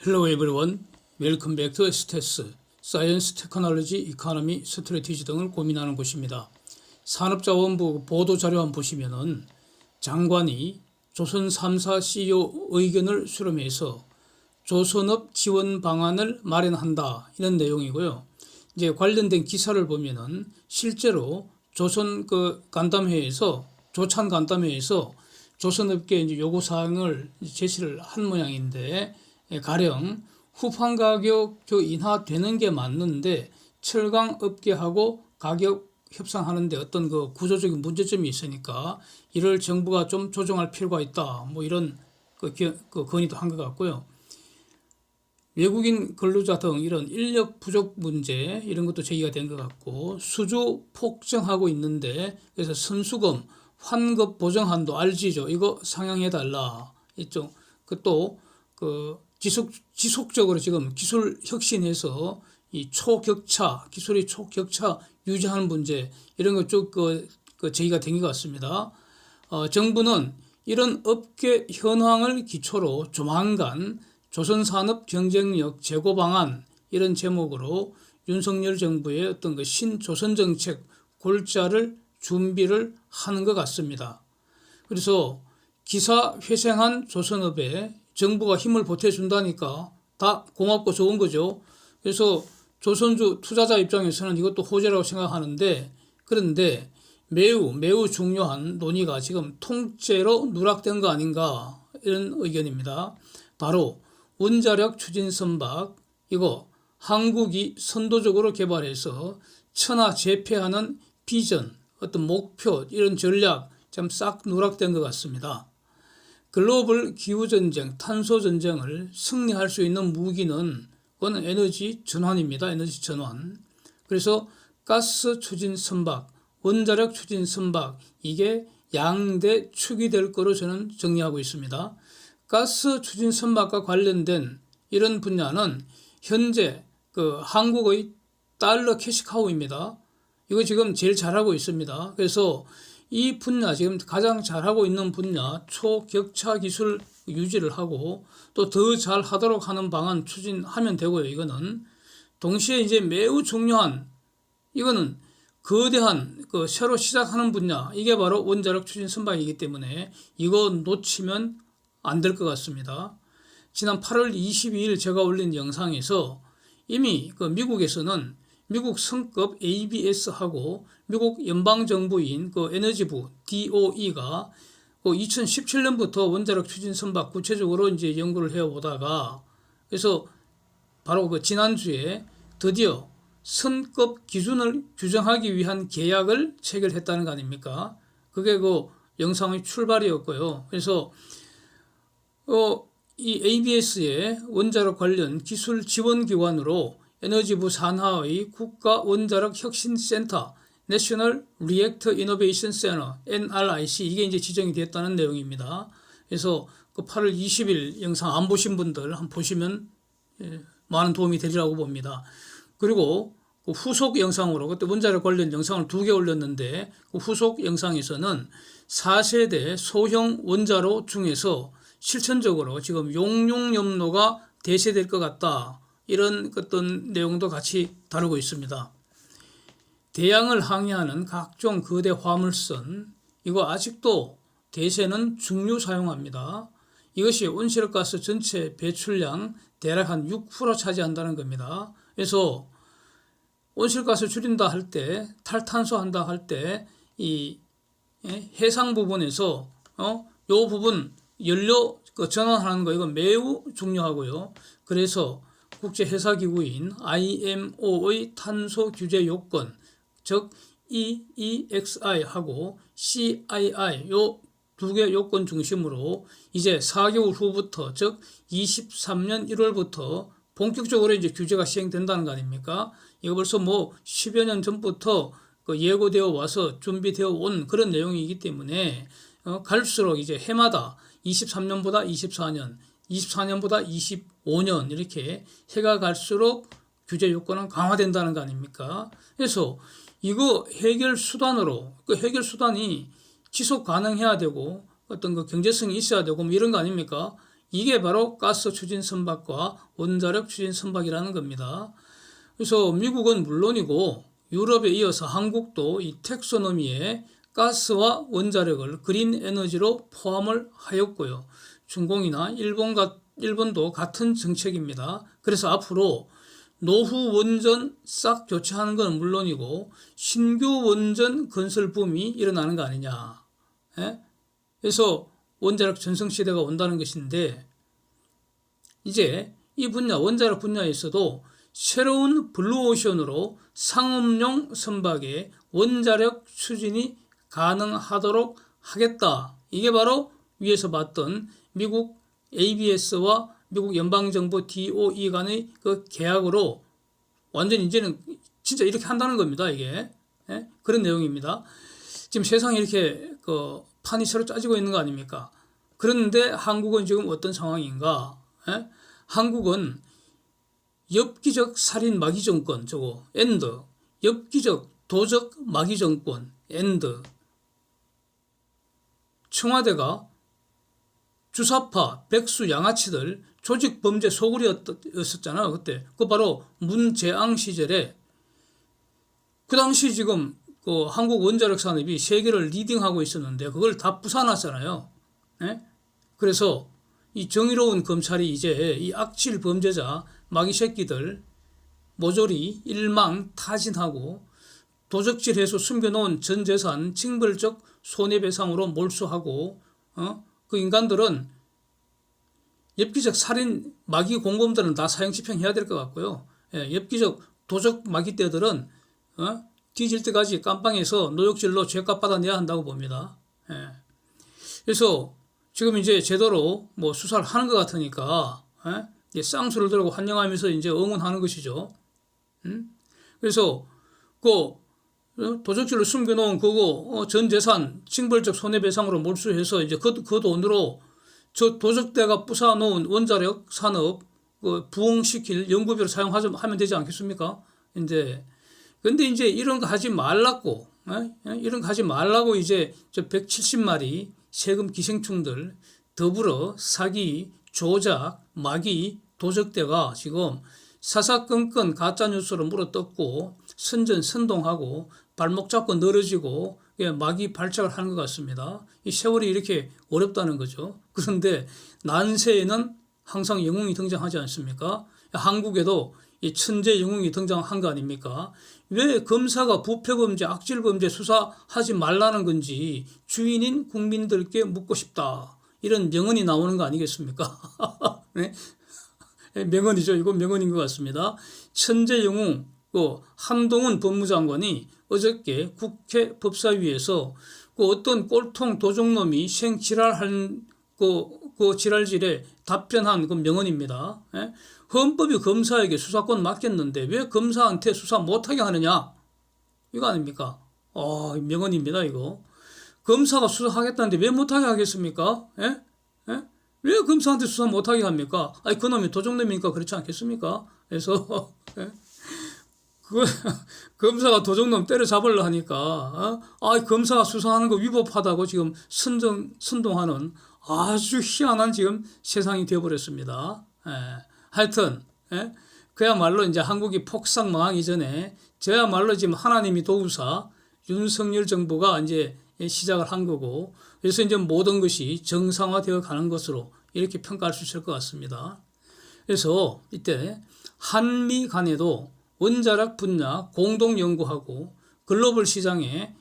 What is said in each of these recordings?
Hello everyone. Welcome back to STS, Science, Technology, Economy, Strategy 등을 고민하는 곳입니다. 산업자원부 보도자료 한번 보시면은 장관이 조선 3사 CEO 의견을 수렴해서 조선업 지원 방안을 마련한다 이런 내용이고요. 이제 관련된 기사를 보면은 실제로 조선 간담회에서 조찬 간담회에서 조선업계 이제 요구 사항을 제시를 한 모양인데 가령 후판 가격 인하되는 게 맞는데 철강 업계하고 가격 협상하는데 어떤 구조적인 문제점이 있으니까 이를 정부가 좀 조정할 필요가 있다. 뭐 이런 건의도 한 것 같고요. 외국인 근로자 등 이런 인력 부족 문제 이런 것도 제기가 된 것 같고 수주 폭증하고 있는데 그래서 선수금 환급 보정 한도 알지죠? 이거 상향해달라. 이쪽 또 지속적으로 지금 기술 혁신해서 이 기술의 초격차 유지하는 문제 이런 거 쭉 제기가 된 것 같습니다. 정부는 이런 업계 현황을 기초로 조만간 조선산업 경쟁력 제고 방안 이런 제목으로 윤석열 정부의 어떤 신조선 정책 골자를 준비를 하는 것 같습니다. 그래서 기사 회생한 조선업에 정부가 힘을 보태준다니까 다 고맙고 좋은 거죠. 그래서 조선주 투자자 입장에서는 이것도 호재라고 생각하는데 그런데 매우 중요한 논의가 지금 통째로 누락된 거 아닌가 이런 의견입니다. 바로 원자력 추진 선박 이거 한국이 선도적으로 개발해서 천하 제패하는 비전 어떤 목표 이런 전략 좀 싹 누락된 것 같습니다. 글로벌 기후전쟁, 탄소전쟁을 승리할 수 있는 무기는 그건 에너지 전환입니다. 에너지 전환. 그래서 가스 추진 선박, 원자력 추진 선박 이게 양대 축이 될 거로 저는 정리하고 있습니다. 가스 추진 선박과 관련된 이런 분야는 현재 한국의 달러 캐시카우입니다. 이거 지금 제일 잘하고 있습니다. 그래서 이 분야 지금 가장 잘하고 있는 분야 초격차 기술 유지를 하고 또 더 잘하도록 하는 방안 추진하면 되고요. 이거는 동시에 이제 매우 중요한 이거는 거대한 새로 시작하는 분야 이게 바로 원자력 추진 선박이기 때문에 이거 놓치면 안 될 것 같습니다. 지난 8월 22일 제가 올린 영상에서 이미 미국에서는 미국 성급 ABS하고 미국 연방정부인 에너지부 DOE가 2017년부터 원자력 추진 선박 구체적으로 이제 연구를 해오다가 그래서 바로 지난주에 드디어 선급 기준을 규정하기 위한 계약을 체결했다는 거 아닙니까? 그게 영상의 출발이었고요. 그래서 이 ABS의 원자력 관련 기술 지원 기관으로 에너지부 산하의 국가원자력혁신센터 National Reactor Innovation Center NRIC 이게 이제 지정이 됐다는 내용입니다. 그래서 8월 20일 영상 안 보신 분들 한번 보시면 많은 도움이 되리라고 봅니다. 그리고 후속 영상으로 그때 원자력 관련 영상을 2개 올렸는데 후속 영상에서는 4세대 소형 원자로 중에서 실천적으로 지금 용융염로가 대세될 것 같다. 이런 어떤 내용도 같이 다루고 있습니다. 대양을 항해하는 각종 거대 화물선 이거 아직도 대세는 중유 사용합니다. 이것이 온실가스 전체 배출량 대략 한 6% 차지한다는 겁니다. 그래서 온실가스 줄인다 할 때 탈탄소 한다 할 때 이 해상 부분에서 요 부분 연료 전환하는 거 이거 매우 중요하고요. 그래서 국제회사기구인 IMO의 탄소 규제 요건, 즉 EEXI하고 CII 요 2개 요건 중심으로 이제 4개월 후부터, 즉 23년 1월부터 본격적으로 이제 규제가 시행된다는 거 아닙니까? 이거 벌써 10여 년 전부터 예고되어 와서 준비되어 온 그런 내용이기 때문에 갈수록 이제 해마다 23년보다 24년, 24년보다 25년 이렇게 해가 갈수록 규제 요건은 강화된다는 거 아닙니까? 그래서 이거 해결 수단으로 해결 수단이 지속 가능해야 되고 어떤 경제성이 있어야 되고 이런 거 아닙니까? 이게 바로 가스 추진 선박과 원자력 추진 선박이라는 겁니다. 그래서 미국은 물론이고 유럽에 이어서 한국도 이 텍소노미에 가스와 원자력을 그린 에너지로 포함을 하였고요. 중공이나 일본도 같은 정책입니다. 그래서 앞으로 노후 원전 싹 교체하는 건 물론이고 신규 원전 건설 붐이 일어나는 거 아니냐. 예? 그래서 원자력 전성시대가 온다는 것인데 이제 이 분야, 원자력 분야에서도 새로운 블루오션으로 상업용 선박의 원자력 추진이 가능하도록 하겠다. 이게 바로 위에서 봤던 미국 ABS와 미국 연방정부 DOE 간의 그 계약으로 완전 이제는 진짜 이렇게 한다는 겁니다. 이게 예? 그런 내용입니다. 지금 세상에 이렇게 그 판이 새로 짜지고 있는 거 아닙니까? 그런데 한국은 지금 어떤 상황인가? 예? 한국은 엽기적 살인 마귀 정권 저거 엔드, 엽기적 도적 마귀 정권 엔드. 청와대가 주사파, 백수, 양아치들 조직 범죄 소굴이었었잖아요. 그때 그 바로 문재앙 시절에 그 당시 지금 그 한국 원자력 산업이 세계를 리딩하고 있었는데 그걸 다 부숴놨잖아요. 예? 그래서 이 정의로운 검찰이 이제 이 악질 범죄자 마귀 새끼들 모조리 일망타진하고 도적질해서 숨겨놓은 전 재산 징벌적 손해배상으로 몰수하고 그 인간들은 엽기적 살인 마귀 공범들은 다 사형집행해야 될 것 같고요. 예, 엽기적 도적 마귀떼들은 뒤질 때까지 깜빵에서 노역질로 죄값 받아내야 한다고 봅니다. 예. 그래서 지금 이제 제대로 뭐 수사를 하는 것 같으니까 이제 쌍수를 들고 환영하면서 이제 응원하는 것이죠. 그래서 그 도적질로 숨겨놓은 그거 전 재산 징벌적 손해배상으로 몰수해서 이제 그 돈으로 저 도적대가 부숴놓은 원자력 산업 그 부흥시킬 연구비로 사용하면 되지 않겠습니까? 이제 근데 이제 이런 거 하지 말라고 이런 거 하지 말라고 이제 저 170마리 세금 기생충들 더불어 사기, 조작, 마귀, 도적대가 지금 사사건건 가짜뉴스로 물어뜯고 선전선동하고 발목 잡고 늘어지고 마귀 발작을 하는 것 같습니다. 이 세월이 이렇게 어렵다는 거죠. 그런데 난세에는 항상 영웅이 등장하지 않습니까? 한국에도 이 천재 영웅이 등장한 거 아닙니까? 왜 검사가 부패범죄, 악질범죄 수사하지 말라는 건지 주인인 국민들께 묻고 싶다. 이런 명언이 나오는 거 아니겠습니까? 네? 명언이죠. 이건 명언인 것 같습니다. 천재 영웅 한동훈 법무장관이 어저께 국회 법사위에서 그 어떤 꼴통 도적놈이 생지랄한 그 지랄질에 답변한 그 명언입니다. 예? 헌법이 검사에게 수사권 맡겼는데 왜 검사한테 수사 못하게 하느냐? 이거 아닙니까? 명언입니다. 이거. 검사가 수사하겠다는데 왜 못하게 하겠습니까? 예? 예? 왜 검사한테 수사 못하게 합니까? 아니 그놈이 도적놈이니까 그렇지 않겠습니까? 그래서 검사가 도적놈 때려잡으려 하니까 검사가 수사하는 거 위법하다고 지금 선동하는 아주 희한한 지금 세상이 되어버렸습니다. 예. 하여튼 그야말로 이제 한국이 폭삭 망하기 전에 저야말로 지금 하나님이 도우사 윤석열 정부가 이제 시작을 한 거고 그래서 이제 모든 것이 정상화되어 가는 것으로 이렇게 평가할 수 있을 것 같습니다. 그래서 이때 한미 간에도 원자력 분야 공동 연구하고 글로벌 시장에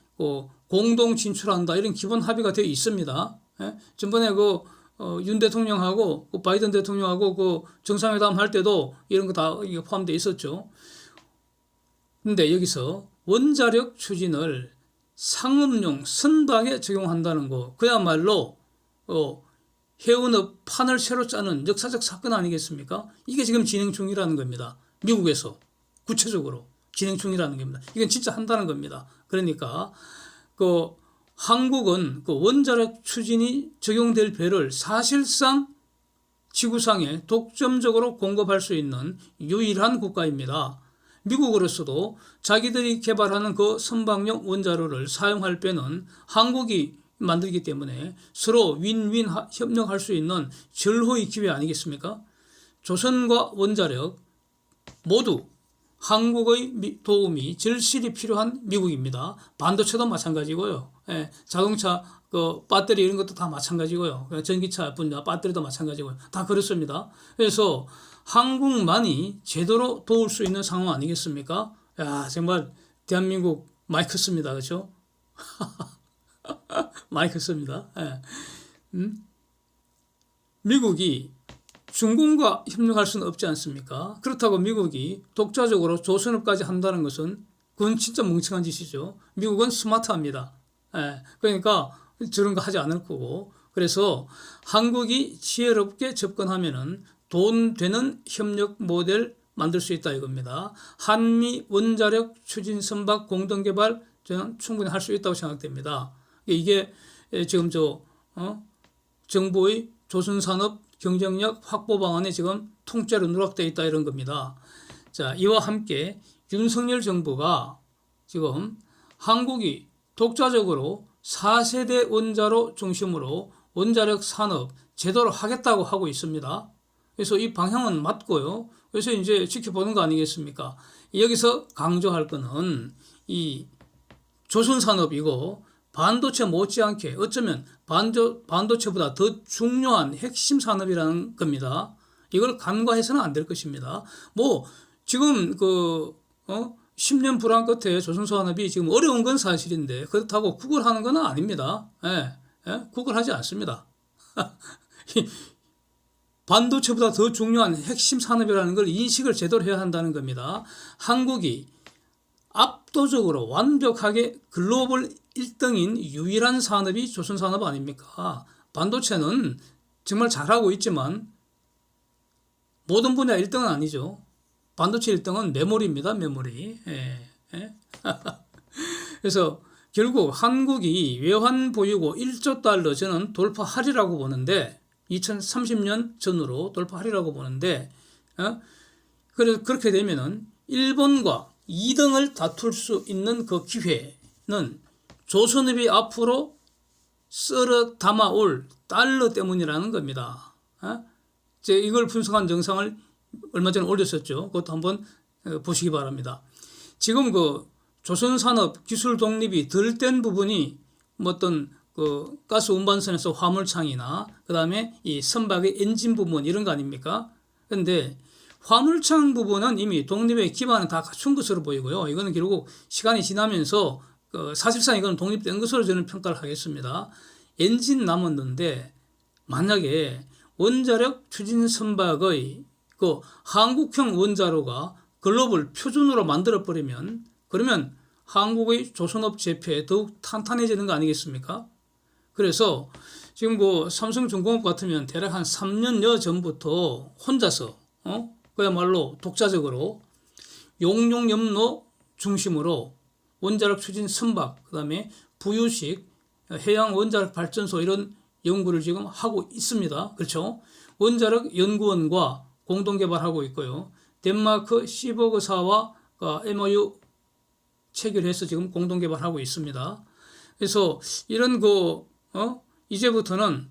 공동 진출한다 이런 기본 합의가 되어 있습니다. 전번에 윤 대통령하고 바이든 대통령하고 정상회담 할 때도 이런 거 다 포함되어 있었죠. 근데 여기서 원자력 추진을 상업용 선박에 적용한다는 거 그야말로 해운업 판을 새로 짜는 역사적 사건 아니겠습니까? 이게 지금 진행 중이라는 겁니다. 미국에서 구체적으로 진행 중이라는 겁니다. 이건 진짜 한다는 겁니다. 그러니까 한국은 원자력 추진이 적용될 배를 사실상 지구상에 독점적으로 공급할 수 있는 유일한 국가입니다. 미국으로서도 자기들이 개발하는 그 선박용 원자로를 사용할 배는 한국이 만들기 때문에 서로 윈윈 협력할 수 있는 절호의 기회 아니겠습니까? 조선과 원자력 모두 한국의 도움이 절실히 필요한 미국입니다. 반도체도 마찬가지고요. 예, 자동차 그 배터리 이런 것도 다 마찬가지고요. 전기차 분야 배터리도 마찬가지고요. 다 그렇습니다. 그래서 한국만이 제대로 도울 수 있는 상황 아니겠습니까? 야, 정말 대한민국 많이 컸습니다. 그렇죠? 많이 컸습니다. 예. 미국이 중공과 협력할 수는 없지 않습니까? 그렇다고 미국이 독자적으로 조선업까지 한다는 것은 그건 진짜 멍청한 짓이죠. 미국은 스마트합니다. 예, 그러니까 저런 거 하지 않을 거고, 그래서 한국이 지혜롭게 접근하면은 돈 되는 협력 모델 만들 수 있다 이겁니다. 한미 원자력 추진 선박 공동 개발 저는 충분히 할 수 있다고 생각됩니다. 이게 지금 정부의 조선산업 경쟁력 확보 방안에 지금 통째로 누락되어 있다 이런 겁니다. 자, 이와 함께 윤석열 정부가 지금 한국이 독자적으로 4세대 원자로 중심으로 원자력 산업 제대로 하겠다고 하고 있습니다. 그래서 이 방향은 맞고요. 그래서 이제 지켜보는 거 아니겠습니까? 여기서 강조할 거는 이 조선산업이고 반도체 못지않게 어쩌면 반도체보다 더 중요한 핵심 산업이라는 겁니다. 이걸 간과해서는 안 될 것입니다. 뭐 지금 10년 불황 끝에 조선산업이 지금 어려운 건 사실인데 그렇다고 구걸하는 건 아닙니다. 예, 구걸하지 않습니다. 반도체보다 더 중요한 핵심 산업이라는 걸 인식을 제대로 해야 한다는 겁니다. 한국이 압도적으로 완벽하게 글로벌 1등인 유일한 산업이 조선산업 아닙니까? 반도체는 정말 잘하고 있지만 모든 분야 1등은 아니죠. 반도체 1등은 메모리입니다. 메모리. 그래서 결국 한국이 외환 보유고 1조 달러 저는 돌파하리라고 보는데 2030년 전으로 돌파하리라고 보는데 그래서 그렇게 되면은 일본과 2등을 다툴 수 있는 그 기회는 조선업이 앞으로 썰어 담아올 달러 때문이라는 겁니다. 제가 이걸 분석한 영상을 얼마 전에 올렸었죠. 그것도 한번 보시기 바랍니다. 지금 조선산업 기술 독립이 덜 된 부분이 어떤 가스 운반선에서 화물창이나 그 다음에 이 선박의 엔진 부분 이런 거 아닙니까? 그런데 화물창 부분은 이미 독립의 기반은 다 갖춘 것으로 보이고요. 이거는 결국 시간이 지나면서 사실상 이건 독립된 것으로 저는 평가를 하겠습니다. 엔진 남았는데 만약에 원자력 추진 선박의 한국형 원자로가 글로벌 표준으로 만들어 버리면 그러면 한국의 조선업 재패 더욱 탄탄해지는 거 아니겠습니까? 그래서 지금 삼성중공업 같으면 대략 한 3년여 전부터 혼자서 그야말로 독자적으로 용용염로 중심으로 원자력 추진 선박 그다음에 부유식 해양 원자력 발전소 이런 연구를 지금 하고 있습니다. 그렇죠? 원자력 연구원과 공동 개발하고 있고요. 덴마크 시버그사와 MOU 체결해서 지금 공동 개발하고 있습니다. 그래서 이런 이제부터는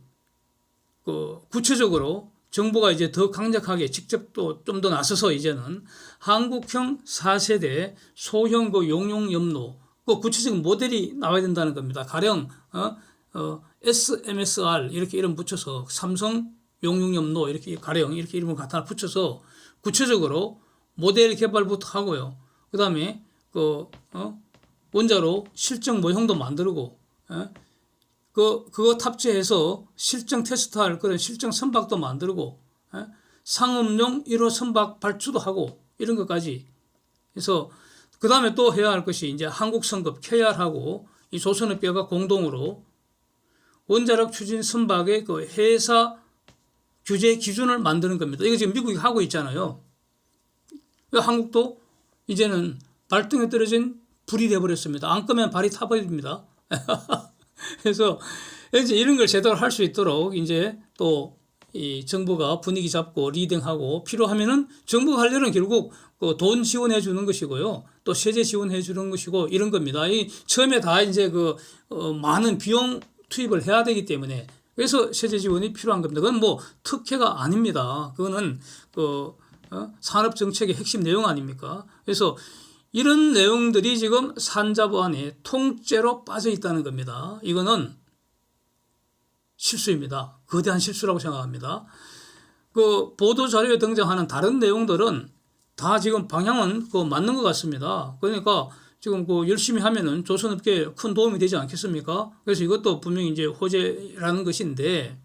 구체적으로 정부가 이제 더 강력하게 직접 또 좀 더 나서서 이제는 한국형 4세대 소형 용용염로 구체적인 모델이 나와야 된다는 겁니다. 가령 SMSR 이렇게 이름 붙여서 삼성 용용염로 이렇게 가령 이렇게 이름을 갖다 붙여서 구체적으로 모델 개발부터 하고요. 그다음에 원자로 실증 모형도 만들고 그거 탑재해서 실증 테스트할 그런 실증 선박도 만들고 상업용 1호 선박 발주도 하고 이런 것까지 해서 그 다음에 또 해야 할 것이 이제 한국성급 KR하고 이 조선업계가 공동으로 원자력 추진 선박의 회사 규제 기준을 만드는 겁니다. 이거 지금 미국이 하고 있잖아요. 한국도 이제는 발등에 떨어진 불이 되어버렸습니다. 안 끄면 발이 타버립니다. 그래서 이제 이런 걸 제대로 할 수 있도록 이제 또 이 정부가 분위기 잡고 리딩하고 필요하면은 정부가 할 일은 결국 돈 지원해 주는 것이고요. 또 세제 지원해 주는 것이고 이런 겁니다. 이 처음에 다 이제 많은 비용 투입을 해야 되기 때문에 그래서 세제 지원이 필요한 겁니다. 그건 뭐 특혜가 아닙니다. 그거는 산업 정책의 핵심 내용 아닙니까? 그래서 이런 내용들이 지금 산자부 안에 통째로 빠져 있다는 겁니다. 이거는 실수입니다. 거대한 실수라고 생각합니다. 그 보도 자료에 등장하는 다른 내용들은 다 지금 방향은 맞는 것 같습니다. 그러니까 지금 열심히 하면은 조선업계에 큰 도움이 되지 않겠습니까? 그래서 이것도 분명히 이제 호재라는 것인데,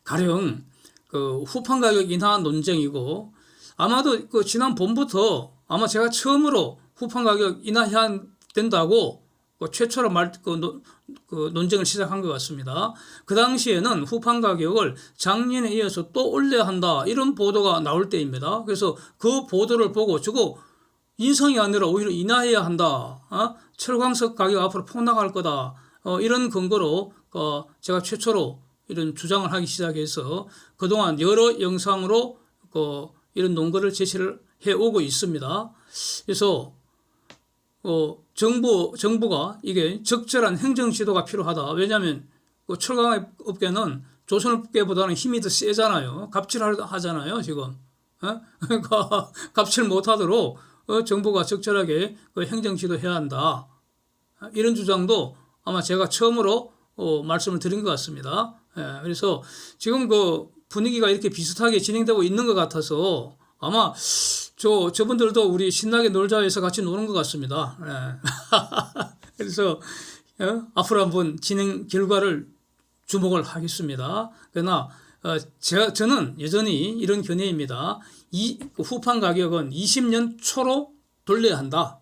가령 후판 가격 인하 논쟁이고, 아마도 지난 봄부터 아마 제가 처음으로 후판 가격 인하해야 된다고 최초로 논쟁을 시작한 것 같습니다. 그 당시에는 후판 가격을 작년에 이어서 또 올려야 한다, 이런 보도가 나올 때입니다. 그래서 그 보도를 보고 저거 인상이 아니라 오히려 인하해야 한다, 철광석 가격 앞으로 폭락할 거다, 이런 근거로 제가 최초로 이런 주장을 하기 시작해서 그동안 여러 영상으로 이런 논거를 제시를 해오고 있습니다. 그래서 정부가 이게 적절한 행정 지도가 필요하다. 왜냐하면 철강업계는 조선업계보다는 힘이 더 세잖아요. 갑질하잖아요, 지금. 그러니까 갑질 못하도록 정부가 적절하게 행정 지도해야 한다. 이런 주장도 아마 제가 처음으로 말씀을 드린 것 같습니다. 그래서 지금 분위기가 이렇게 비슷하게 진행되고 있는 것 같아서 아마 저분들도 우리 신나게 놀자에서 같이 노는 것 같습니다. 그래서 앞으로 한번 진행 결과를 주목을 하겠습니다. 그러나 저는 여전히 이런 견해입니다. 이 후판 가격은 20년 초로 돌려야 한다.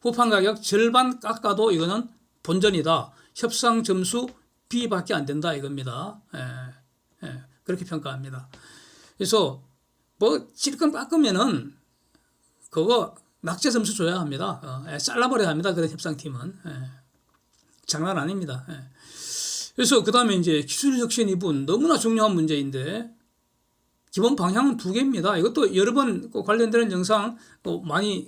후판 가격 절반 깎아도 이거는 본전이다. 협상 점수 B밖에 안 된다, 이겁니다. 그렇게 평가합니다. 그래서 실컷 깎으면은 그거 낙제 점수 줘야 합니다. 잘라버려야 합니다. 그런 협상팀은. 장난 아닙니다. 그래서 그 다음에 이제 기술혁신 이 부분 너무나 중요한 문제인데, 기본 방향은 두 개입니다. 이것도 여러 번 관련되는 영상 많이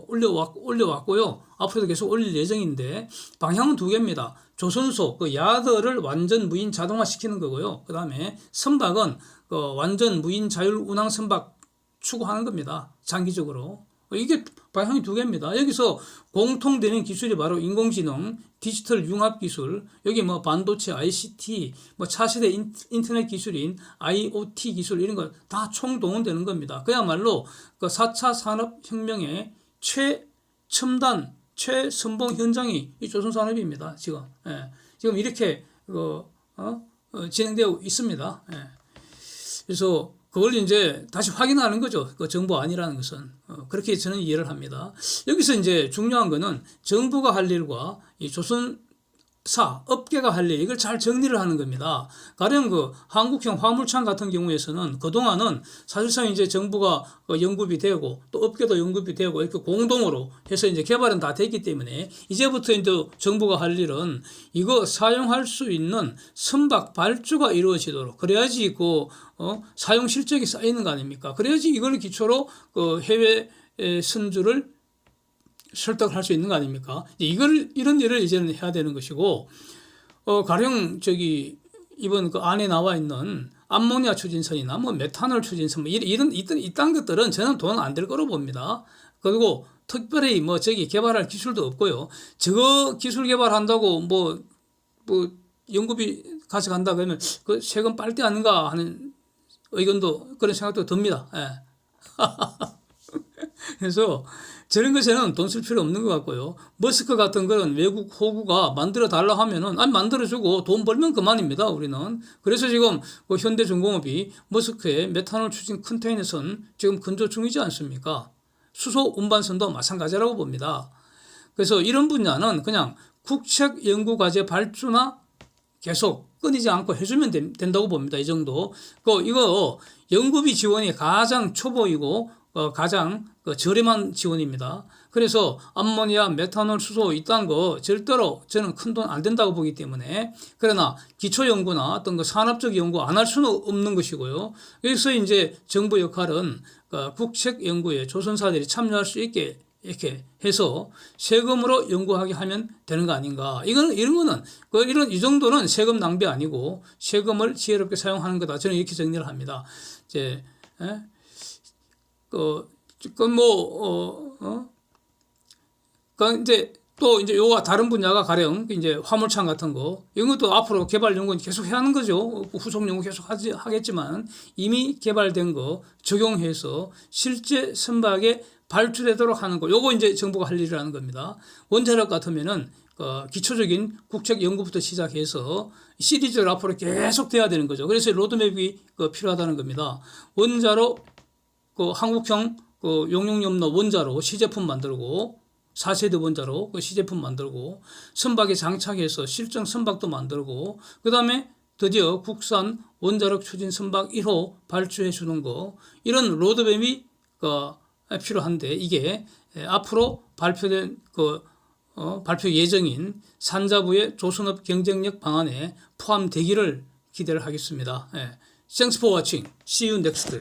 올려왔고요. 앞으로도 계속 올릴 예정인데, 방향은 두 개입니다. 조선소 야드를 완전 무인 자동화시키는 거고요. 그 다음에 선박은 완전 무인 자율 운항 선박 추구하는 겁니다. 장기적으로. 이게 방향이 두 개입니다. 여기서 공통되는 기술이 바로 인공지능, 디지털 융합 기술, 여기 반도체, ICT, 차세대 인터넷 기술인 IoT 기술, 이런 거 다 총동원되는 겁니다. 그야말로 4차 산업혁명의 최첨단, 최선봉 현장이 이 조선산업입니다. 지금 이렇게 진행되고 있습니다. 그래서 그걸 이제 다시 확인하는 거죠. 정부 아니라는 것은. 그렇게 저는 이해를 합니다. 여기서 이제 중요한 거는 정부가 할 일과 이 조선사, 업계가 할 일, 이걸 잘 정리를 하는 겁니다. 가령 한국형 화물차 같은 경우에서는 그동안은 사실상 이제 정부가 연구비 되고 또 업계도 연구비 되고 이렇게 공동으로 해서 이제 개발은 다 됐기 때문에 이제부터 이제 정부가 할 일은 이거 사용할 수 있는 선박 발주가 이루어지도록, 그래야지 사용 실적이 쌓이는 거 아닙니까? 그래야지 이걸 기초로 해외 선주를 설득할 수 있는 거 아닙니까? 이런 일을 이제는 해야 되는 것이고, 가령 이번 안에 나와 있는 암모니아 추진선이나 메탄올 추진선, 이딴 것들은 저는 돈 안 될 거로 봅니다. 그리고 특별히 개발할 기술도 없고요. 저거 기술 개발한다고 연구비 가져간다 그러면 세금 빨대 아닌가 하는 의견도, 그런 생각도 듭니다. 그래서 저런 것에는 돈 쓸 필요 없는 것 같고요. 머스크 같은 그런 외국 호구가 만들어 달라 하면은 만들어주고 돈 벌면 그만입니다, 우리는. 그래서 지금 현대중공업이 머스크의 메탄올 추진 컨테이너선 지금 건조 중이지 않습니까? 수소 운반선도 마찬가지라고 봅니다. 그래서 이런 분야는 그냥 국책 연구과제 발주나 계속 끊이지 않고 해주면 된다고 봅니다. 이 정도. 이거 연구비 지원이 가장 초보이고 가장 저렴한 지원입니다. 그래서 암모니아, 메탄올, 수소 이딴 거 절대로 저는 큰 돈 안 된다고 보기 때문에, 그러나 기초연구나 어떤 산업적 연구 안 할 수는 없는 것이고요. 여기서 이제 정부 역할은 국책 연구에 조선사들이 참여할 수 있게 이렇게 해서 세금으로 연구하게 하면 되는 거 아닌가. 이런 거는, 이 정도는 세금 낭비 아니고 세금을 지혜롭게 사용하는 거다. 저는 이렇게 정리를 합니다. 이제, 이제 또 이제 요가 다른 분야가 가령 이제 화물차 같은 거 이런 것도 앞으로 개발 연구는 계속 해야 하는 거죠. 후속 연구 계속 하겠지만 이미 개발된 거 적용해서 실제 선박에 발주되도록 하는 거. 요거 이제 정부가 할 일이라는 겁니다. 원자력 같으면은 기초적인 국책 연구부터 시작해서 시리즈로 앞으로 계속 돼야 되는 거죠. 그래서 로드맵이 필요하다는 겁니다. 원자로 한국형 용융염로 원자로 시제품 만들고 4세대 원자로 시제품 만들고 선박에 장착해서 실증 선박도 만들고 그 다음에 드디어 국산 원자력 추진 선박 1호 발주해 주는 거 이런 로드맵이 필요한데 이게 앞으로 발표된 발표 예정인 산자부의 조선업 경쟁력 방안에 포함되기를 기대를 하겠습니다. Thanks for watching. See you next.